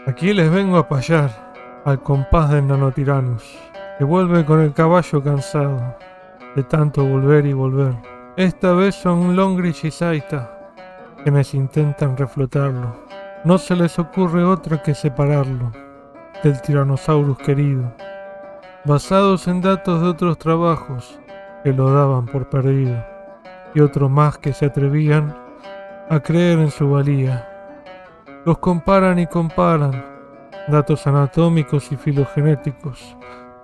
Aquí les vengo a payar, al compás del Nanotiranus, que vuelve con el caballo cansado de tanto volver y volver. Esta vez son Longrich y Zaita quienes intentan reflotarlo. No se les ocurre otra que separarlo del Tyrannosaurus querido, basados en datos de otros trabajos que lo daban por perdido, y otros más que se atrevían a creer en su valía. Los comparan y comparan, datos anatómicos y filogenéticos,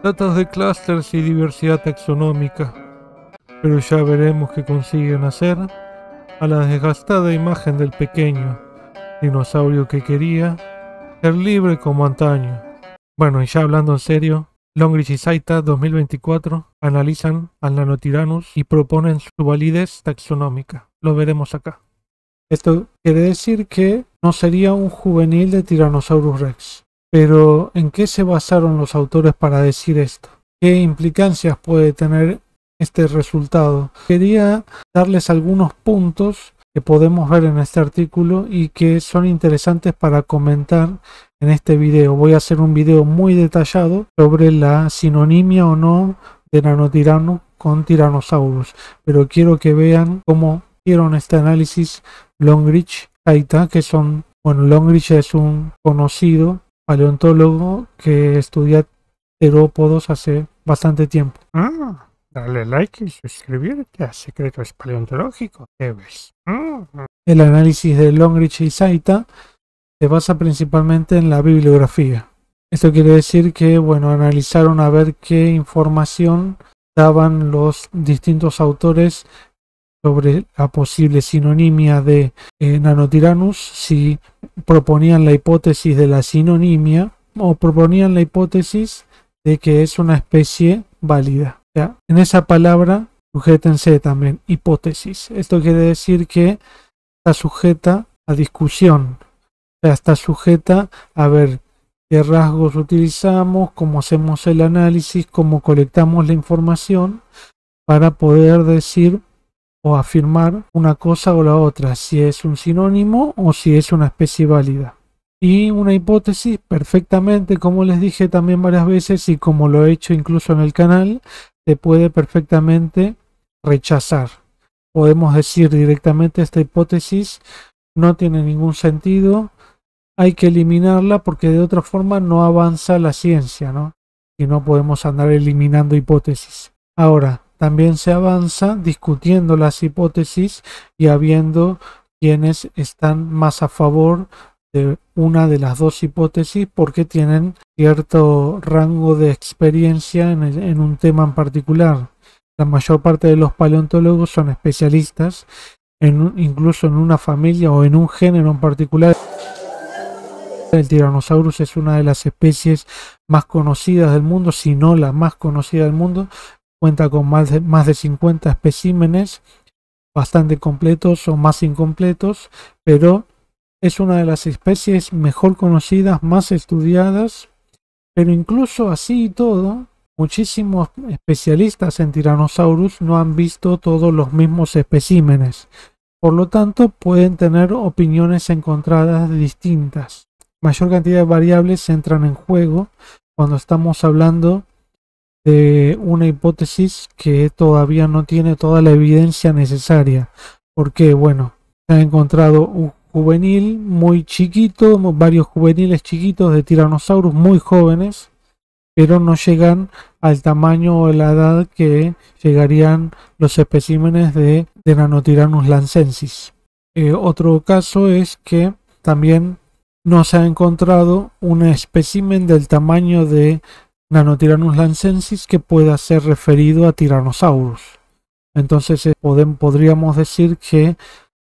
datos de clústeres y diversidad taxonómica, pero ya veremos qué consiguen hacer a la desgastada imagen del pequeño dinosaurio que quería ser libre como antaño. Bueno, y ya hablando en serio, Longrich y Zaita 2024 analizan al Nanotiranus y proponen su validez taxonómica. Lo veremos acá. Esto quiere decir que no sería un juvenil de Tyrannosaurus Rex. Pero, ¿en qué se basaron los autores para decir esto? ¿Qué implicancias puede tener este resultado? Quería darles algunos puntos que podemos ver en este artículo y que son interesantes para comentar en este video. Voy a hacer un video muy detallado sobre la sinonimia o no de Nanotiranus con Tyrannosaurus, pero quiero que vean cómo hicieron este análisis Longrich, Zaita, que son, bueno, Longrich es un conocido paleontólogo que estudia terópodos hace bastante tiempo. Dale like y suscribirte a Secretos Paleontológicos, ¿ves? El análisis de Longrich y Zaita se basa principalmente en la bibliografía. Esto quiere decir que, bueno, analizaron a ver qué información daban los distintos autores sobre la posible sinonimia de Nanotiranus, si proponían la hipótesis de la sinonimia o proponían la hipótesis de que es una especie válida. O sea, en esa palabra sujétense también, hipótesis. Esto quiere decir que está sujeta a discusión, o sea, está sujeta a ver qué rasgos utilizamos, cómo hacemos el análisis, cómo colectamos la información para poder decir o afirmar una cosa o la otra, si es un sinónimo o si es una especie válida. Y una hipótesis perfectamente, como les dije también varias veces y como lo he hecho incluso en el canal, se puede perfectamente rechazar. Podemos decir directamente esta hipótesis no tiene ningún sentido, hay que eliminarla porque de otra forma no avanza la ciencia, ¿no? Y no podemos andar eliminando hipótesis. Ahora, también se avanza discutiendo las hipótesis y habiendo quienes están más a favor de una de las dos hipótesis porque tienen cierto rango de experiencia en un tema en particular. La mayor parte de los paleontólogos son especialistas incluso en una familia o en un género en particular. El Tyrannosaurus es una de las especies más conocidas del mundo, si no la más conocida del mundo. Cuenta con más de 50 especímenes, bastante completos o más incompletos, pero es una de las especies mejor conocidas, más estudiadas, pero incluso así y todo, muchísimos especialistas en Tyrannosaurus no han visto todos los mismos especímenes. Por lo tanto, pueden tener opiniones encontradas distintas. Mayor cantidad de variables entran en juego cuando estamos hablando de una hipótesis que todavía no tiene toda la evidencia necesaria. Porque, bueno, se ha encontrado un juvenil muy chiquito, varios juveniles chiquitos de Tyrannosaurus muy jóvenes, pero no llegan al tamaño o la edad que llegarían los especímenes de Nanotiranus lancensis. Otro caso es que también no se ha encontrado un espécimen del tamaño de Nanotiranus lancensis que pueda ser referido a Tyrannosaurus. Entonces podríamos decir que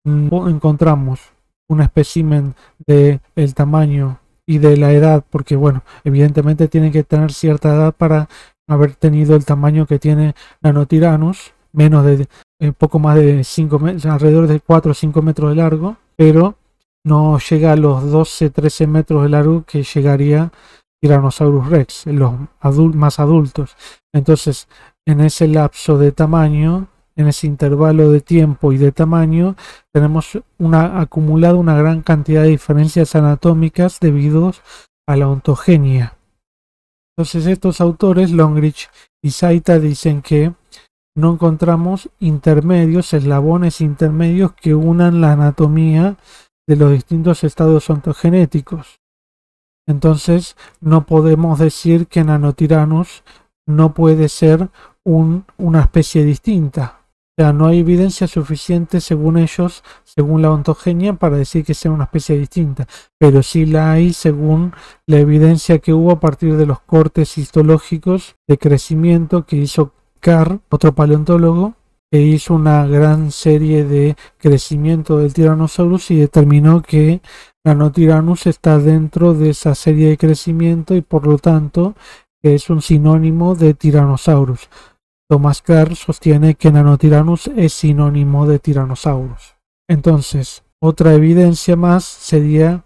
encontramos un espécimen del tamaño y de la edad, porque bueno, evidentemente tiene que tener cierta edad para haber tenido el tamaño que tiene Nanotiranus, menos de poco más de 5 metros, alrededor de 4 o 5 metros de largo, pero no llega a los 12-13 metros de largo que llegaría Tyrannosaurus Rex, los más adultos. Entonces, en ese lapso de tamaño en ese intervalo de tiempo y de tamaño, tenemos acumulado una gran cantidad de diferencias anatómicas debido a la ontogenia. Entonces estos autores, Longridge y Saita, dicen que no encontramos intermedios, eslabones intermedios que unan la anatomía de los distintos estados ontogenéticos. Entonces no podemos decir que Nanotyrannus no puede ser una especie distinta. O sea, no hay evidencia suficiente según ellos, según la ontogenia, para decir que sea una especie distinta. Pero sí la hay según la evidencia que hubo a partir de los cortes histológicos de crecimiento que hizo Carr, otro paleontólogo, que hizo una gran serie de crecimiento del Tyrannosaurus y determinó que Nanotyrannus está dentro de esa serie de crecimiento y por lo tanto es un sinónimo de Tyrannosaurus. Thomas Carr sostiene que Nanotyrannus es sinónimo de Tyrannosaurus. Entonces, otra evidencia más sería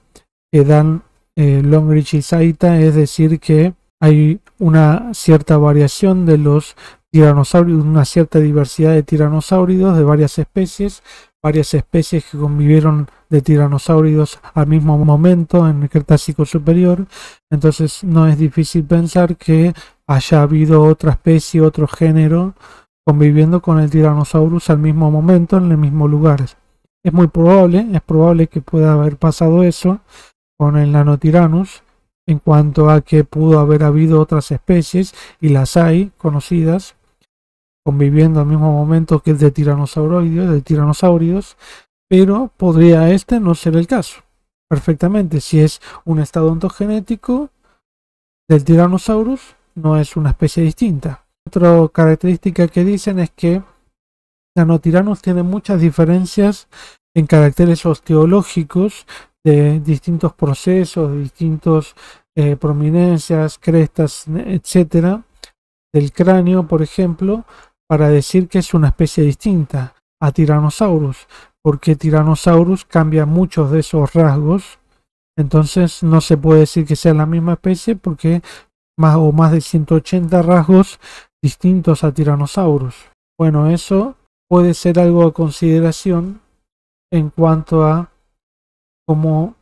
que dan Longridge y Saita, es decir, que hay una cierta variación de los tiranosáuridos, una cierta diversidad de tiranosáuridos de varias especies que convivieron de tiranosáuridos al mismo momento en el Cretácico superior. Entonces no es difícil pensar que haya habido otra especie, otro género conviviendo con el Tyrannosaurus al mismo momento en el mismo lugar. Es probable que pueda haber pasado eso con el Nanotyrannus, en cuanto a que pudo haber habido otras especies, y las hay conocidas, conviviendo al mismo momento que el de tiranosáuridos, pero podría este no ser el caso. Perfectamente, si es un estado ontogenético del Tyrannosaurus, no es una especie distinta. Otra característica que dicen es que Nanotyrannus tiene muchas diferencias en caracteres osteológicos de distintos procesos, de distintos prominencias, crestas, etcétera, del cráneo, por ejemplo, para decir que es una especie distinta a Tyrannosaurus, porque Tyrannosaurus cambia muchos de esos rasgos. Entonces no se puede decir que sea la misma especie porque más de 180 rasgos distintos a Tyrannosaurus. Bueno, eso puede ser algo a consideración en cuanto a cómo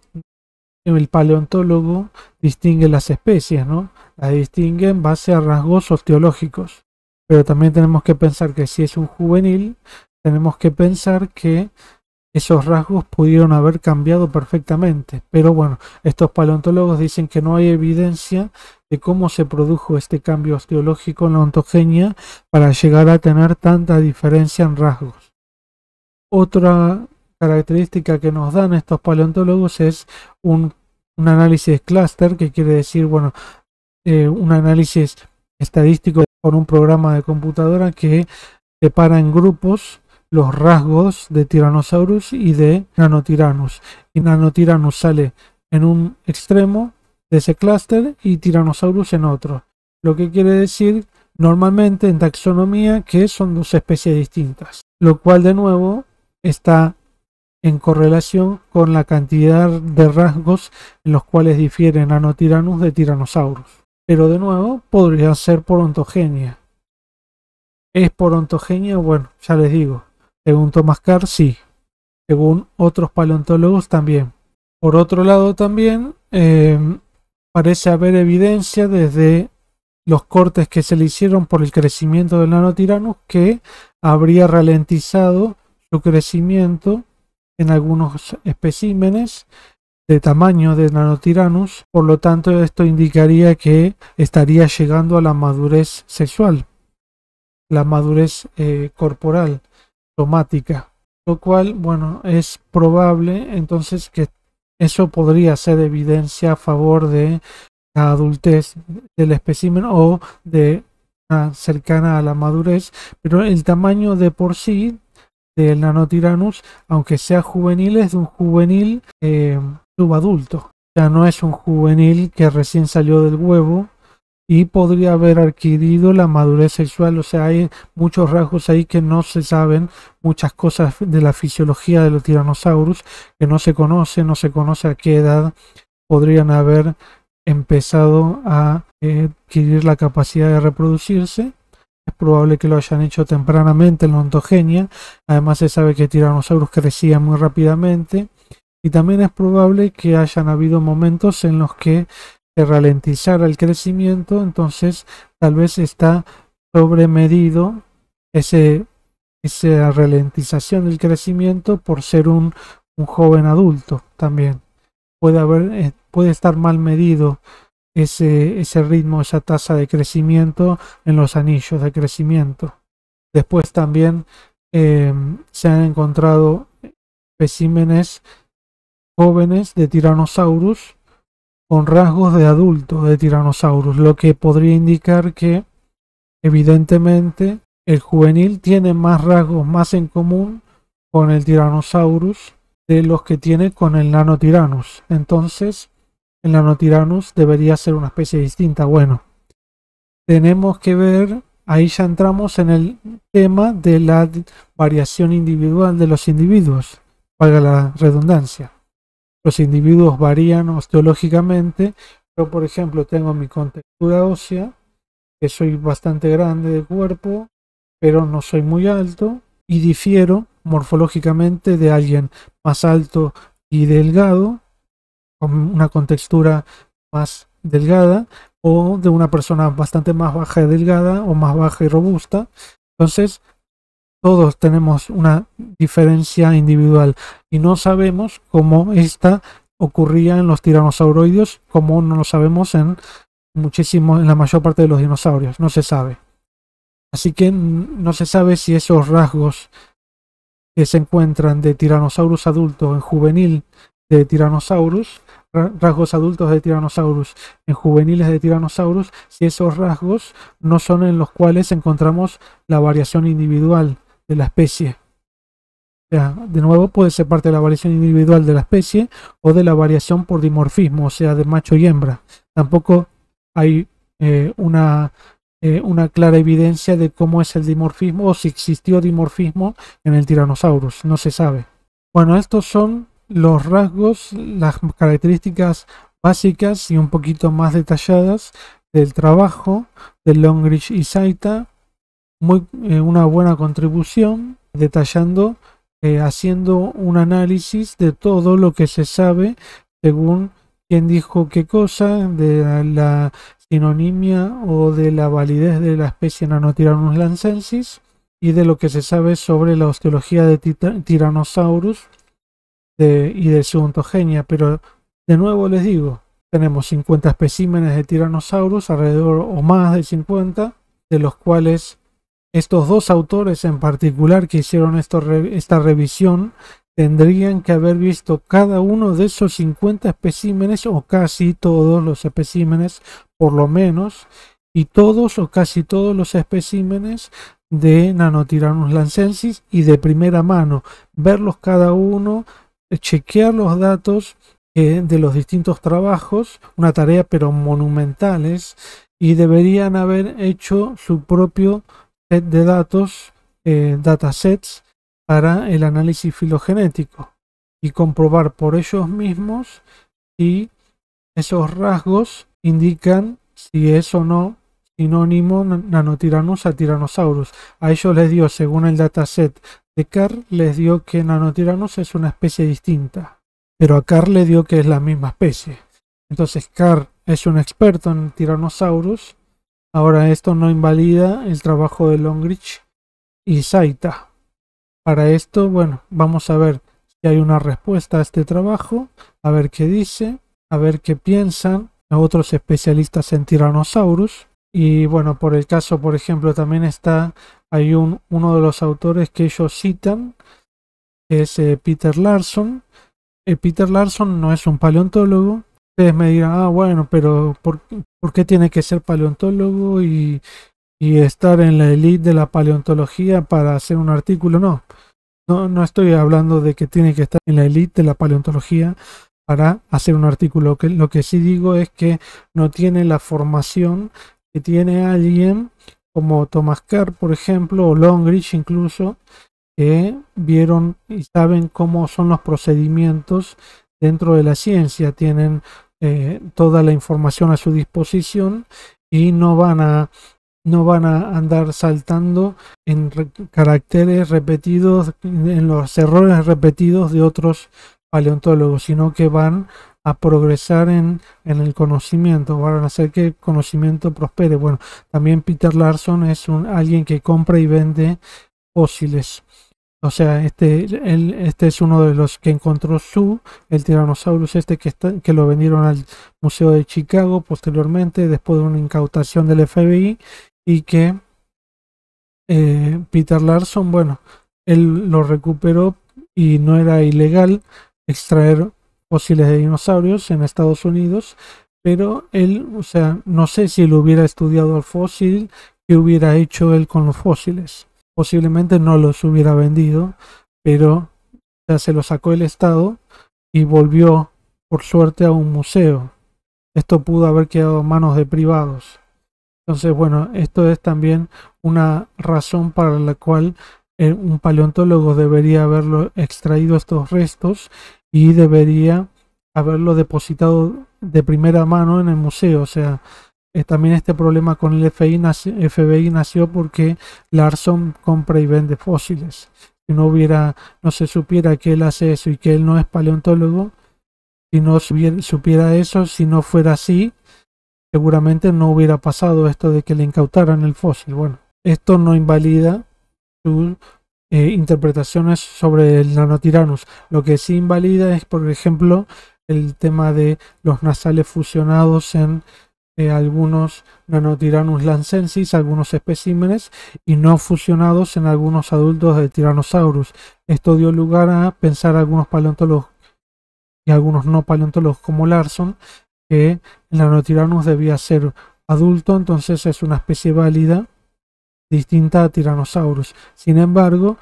el paleontólogo distingue las especies, ¿no? Las distingue en base a rasgos osteológicos. Pero también tenemos que pensar que si es un juvenil, tenemos que pensar que esos rasgos pudieron haber cambiado perfectamente. Pero bueno, estos paleontólogos dicen que no hay evidencia de cómo se produjo este cambio osteológico en la ontogenia para llegar a tener tanta diferencia en rasgos. Otra característica que nos dan estos paleontólogos es un análisis clúster, que quiere decir, bueno, un análisis estadístico con un programa de computadora que separa en grupos los rasgos de Tyrannosaurus y de Nanotyrannus. Y Nanotyrannus sale en un extremo de ese clúster y Tyrannosaurus en otro. Lo que quiere decir normalmente en taxonomía que son dos especies distintas. Lo cual de nuevo está en correlación con la cantidad de rasgos en los cuales difiere Nanotyrannus de Tyrannosaurus. Pero de nuevo podría ser por ontogenia. ¿Es por ontogenia? Bueno, ya les digo. Según Thomas Carr, sí. Según otros paleontólogos, también. Por otro lado, también parece haber evidencia desde los cortes que se le hicieron por el crecimiento del Nanotyrannus que habría ralentizado su crecimiento en algunos especímenes de tamaño de Nanotyrannus. Por lo tanto, esto indicaría que estaría llegando a la madurez sexual, la madurez corporal, somática, lo cual, bueno, es probable entonces que eso podría ser evidencia a favor de la adultez del espécimen o de cercana a la madurez, pero el tamaño de por sí del Nanotyrannus, aunque sea juvenil, es de un juvenil subadulto, o sea, no es un juvenil que recién salió del huevo y podría haber adquirido la madurez sexual. O sea, hay muchos rasgos ahí que no se saben, muchas cosas de la fisiología de los Tyrannosaurus que no se conoce a qué edad podrían haber empezado a adquirir la capacidad de reproducirse. Es probable que lo hayan hecho tempranamente en la ontogenia. Además se sabe que Tyrannosaurus crecía muy rápidamente. Y también es probable que hayan habido momentos en los que se ralentizara el crecimiento. Entonces tal vez está sobremedido esa ralentización del crecimiento por ser un joven adulto también. Puede estar mal medido ese ritmo, esa tasa de crecimiento en los anillos de crecimiento. Después también se han encontrado especímenes jóvenes de Tyrannosaurus con rasgos de adulto de Tyrannosaurus, lo que podría indicar que evidentemente el juvenil tiene más rasgos más en común con el Tyrannosaurus de los que tiene con el Nanotyrannus. Entonces el Nanotyrannus debería ser una especie distinta. Bueno, tenemos que ver, ahí ya entramos en el tema de la variación individual de los individuos, valga la redundancia. Los individuos varían osteológicamente. Yo, por ejemplo, tengo mi contextura ósea, que soy bastante grande de cuerpo, pero no soy muy alto, y difiero morfológicamente de alguien más alto y delgado, con una contextura más delgada, o de una persona bastante más baja y delgada, o más baja y robusta. Entonces, todos tenemos una diferencia individual y no sabemos cómo esta ocurría en los tiranosauroides, como no lo sabemos en la mayor parte de los dinosaurios. No se sabe. Así que no se sabe si esos rasgos que se encuentran de Tyrannosaurus adulto en juvenil de Tyrannosaurus, rasgos adultos de Tyrannosaurus en juveniles de Tyrannosaurus, si esos rasgos no son en los cuales encontramos la variación individual de la especie. O sea, de nuevo puede ser parte de la variación individual de la especie o de la variación por dimorfismo, o sea, de macho y hembra. Tampoco hay una clara evidencia de cómo es el dimorfismo o si existió dimorfismo en el Tyrannosaurus, no se sabe. Bueno, estos son los rasgos, las características básicas y un poquito más detalladas del trabajo de Longridge y Saita. Una buena contribución detallando, haciendo un análisis de todo lo que se sabe según quién dijo qué cosa, de la sinonimia o de la validez de la especie Nanotyrannus lancensis y de lo que se sabe sobre la osteología de Tyrannosaurus y de su ontogenia. Pero de nuevo les digo, tenemos 50 especímenes de Tyrannosaurus, alrededor o más de 50, de los cuales estos dos autores en particular que hicieron esta revisión tendrían que haber visto cada uno de esos 50 especímenes o casi todos los especímenes por lo menos, y todos o casi todos los especímenes de Nanotyrannus lancensis y de primera mano, verlos cada uno, chequear los datos de los distintos trabajos, una tarea pero monumentales, y deberían haber hecho su propio set de datos, datasets para el análisis filogenético y comprobar por ellos mismos si esos rasgos indican si es o no sinónimo Nanotyrannus a Tyrannosaurus. A ellos les dio, según el dataset de Carr, les dio que Nanotyrannus es una especie distinta, pero a Carr le dio que es la misma especie. Entonces Carr es un experto en Tyrannosaurus. Ahora esto no invalida el trabajo de Longridge y Saita. Para esto, bueno, vamos a ver si hay una respuesta a este trabajo, a ver qué dice, a ver qué piensan otros especialistas en Tyrannosaurus. Y bueno, por el caso, por ejemplo, también hay uno de los autores que ellos citan, que es Peter Larson. Peter Larson no es un paleontólogo. Ustedes me dirán, bueno, pero ¿por qué tiene que ser paleontólogo y estar en la élite de la paleontología para hacer un artículo? No estoy hablando de que tiene que estar en la élite de la paleontología para hacer un artículo. Lo que sí digo es que no tiene la formación que tiene alguien como Thomas Carr, por ejemplo, o Longridge incluso, que vieron y saben cómo son los procedimientos dentro de la ciencia, tienen toda la información a su disposición y no van a no van a andar saltando en caracteres repetidos, en los errores repetidos de otros paleontólogos, sino que van a progresar en el conocimiento, van a hacer que el conocimiento prospere. Bueno, también Peter Larson es alguien que compra y vende fósiles. O sea, este es uno de los que encontró el Tyrannosaurus que lo vendieron al Museo de Chicago posteriormente, después de una incautación del FBI, y que Peter Larson, bueno, él lo recuperó y no era ilegal extraer fósiles de dinosaurios en Estados Unidos, pero él, o sea, no sé si él hubiera estudiado el fósil, qué hubiera hecho él con los fósiles. Posiblemente no los hubiera vendido, pero ya se los sacó el Estado y volvió, por suerte, a un museo. Esto pudo haber quedado en manos de privados. Entonces, bueno, esto es también una razón para la cual un paleontólogo debería haberlo extraído estos restos y debería haberlo depositado de primera mano en el museo. O sea, también este problema con el FBI nació porque Larson compra y vende fósiles. Si no se supiera que él hace eso y que él no es paleontólogo, si no supiera eso, si no fuera así, seguramente no hubiera pasado esto de que le incautaran el fósil. Bueno, esto no invalida sus interpretaciones sobre el Nanothyrannus. Lo que sí invalida es, por ejemplo, el tema de los nasales fusionados en algunos Nanothyrannus lancensis, algunos especímenes, y no fusionados en algunos adultos de Tyrannosaurus. Esto dio lugar a pensar a algunos paleontólogos y algunos no paleontólogos como Larson que el Nanothyrannus debía ser adulto, entonces es una especie válida distinta a Tyrannosaurus. Sin embargo,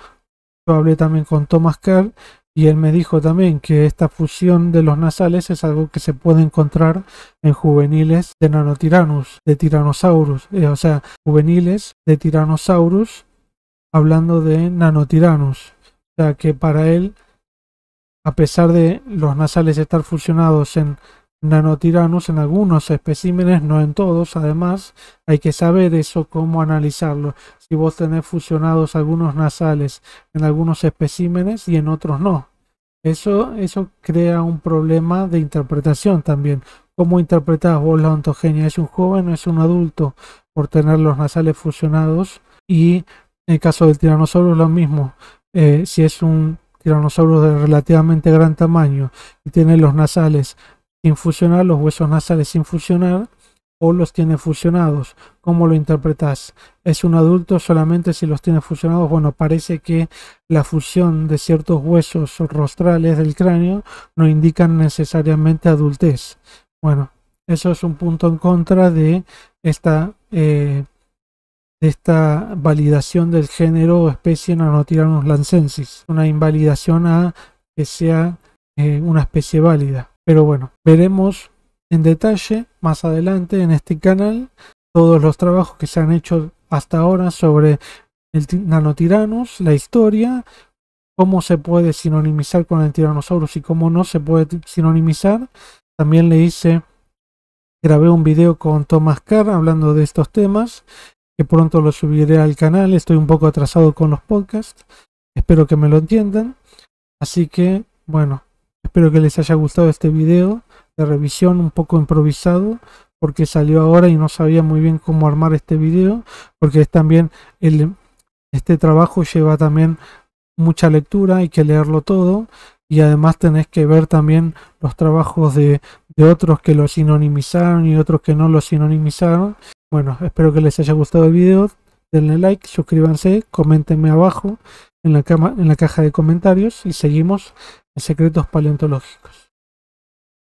yo hablé también con Thomas Kerr y él me dijo también que esta fusión de los nasales es algo que se puede encontrar en juveniles de Nanothyrannus, de Tyrannosaurus, o sea, juveniles de Tyrannosaurus hablando de Nanothyrannus. O sea que para él, a pesar de los nasales estar fusionados en Nanothyrannus en algunos especímenes, no en todos, además hay que saber eso, cómo analizarlo. Si vos tenés fusionados algunos nasales en algunos especímenes y en otros no, eso crea un problema de interpretación también. ¿Cómo interpretás vos la ontogenia? ¿Es un joven o es un adulto por tener los nasales fusionados? Y en el caso del tiranosaurio lo mismo. Si es un tiranosaurio de relativamente gran tamaño y tiene los nasales sin fusionar, los huesos nasales sin fusionar, o los tiene fusionados, ¿cómo lo interpretas? ¿Es un adulto solamente si los tiene fusionados? Bueno, parece que la fusión de ciertos huesos rostrales del cráneo no indican necesariamente adultez. Bueno, eso es un punto en contra de esta validación del género o especie Nanothyrannus lancensis, una invalidación a que sea una especie válida. Pero bueno, veremos en detalle más adelante en este canal todos los trabajos que se han hecho hasta ahora sobre el Nanothyrannus, la historia, cómo se puede sinonimizar con el Tyrannosaurus y cómo no se puede sinonimizar. También grabé un video con Thomas Kerr hablando de estos temas, que pronto lo subiré al canal. Estoy un poco atrasado con los podcasts, espero que me lo entiendan. Así que, bueno, espero que les haya gustado este video de revisión un poco improvisado, porque salió ahora y no sabía muy bien cómo armar este video, porque es también este trabajo lleva también mucha lectura, hay que leerlo todo, y además tenés que ver también los trabajos de otros que lo sinonimizaron y otros que no lo sinonimizaron. Bueno, espero que les haya gustado el video, denle like, suscríbanse, coméntenme abajo en la caja de comentarios y seguimos en Secretos Paleontológicos.